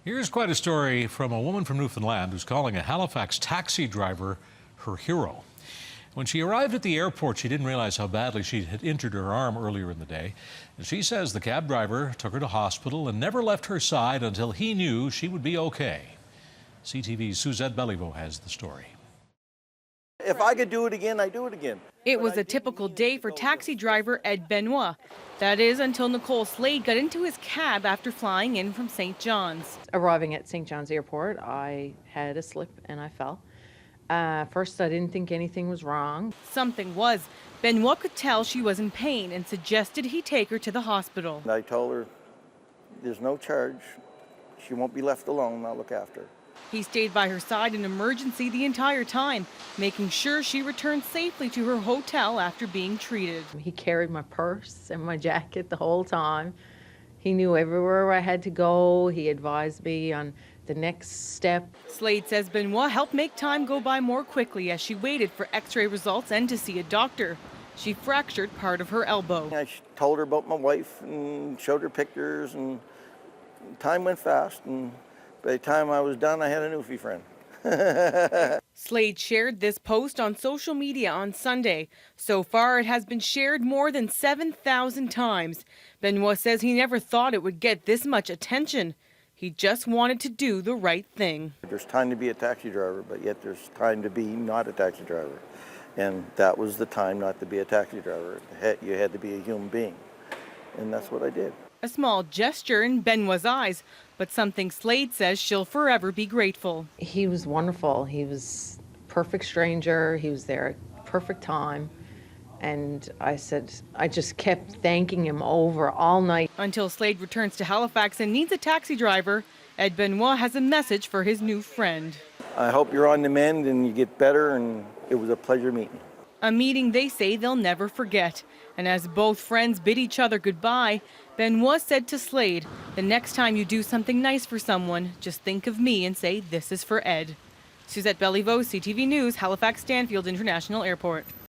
Here's quite a story from a woman from Newfoundland who's calling a Halifax taxi driver her hero. When she arrived at the airport, she didn't realize how badly she had injured her arm earlier in the day. And she says the cab driver took her to hospital and never left her side until he knew she would be okay. CTV's Suzette Belliveau has the story. If I could do it again, I'd do it again. It was a typical day for taxi driver Ed Benoit. That is, until Nicole Slade got into his cab after flying in from St. John's. Arriving at St. John's Airport, I had a slip and I fell. First, I didn't think anything was wrong. Something was. Benoit could tell she was in pain and suggested he take her to the hospital. I told her, there's no charge. She won't be left alone. I'll look after her. He stayed by her side in emergency the entire time, making sure she returned safely to her hotel after being treated. He carried my purse and my jacket the whole time. He knew everywhere I had to go. He advised me on the next step. Slade says Benoit helped make time go by more quickly as she waited for x-ray results and to see a doctor. She fractured part of her elbow. I told her about my wife and showed her pictures, and time went fast, and by the time I was done, I had a newfie friend. Slade shared this post on social media on Sunday. So far, it has been shared more than 7,000 times. Benoit says he never thought it would get this much attention. He just wanted to do the right thing. There's time to be a taxi driver, but yet there's time to be not a taxi driver. And that was the time not to be a taxi driver. You had to be a human being. And that's what I did. A small gesture in Benoit's eyes, but something Slade says she'll forever be grateful. He was wonderful. He was a perfect stranger. He was there at the perfect time. And I just kept thanking him over all night. Until Slade returns to Halifax and needs a taxi driver, Ed Benoit has a message for his new friend. I hope you're on the mend and you get better, and it was a pleasure meeting you. A meeting they say they'll never forget. And as both friends bid each other goodbye, Benoit said to Slade, the next time you do something nice for someone, just think of me and say, this is for Ed. Suzette Belliveau, CTV News, Halifax Stanfield International Airport.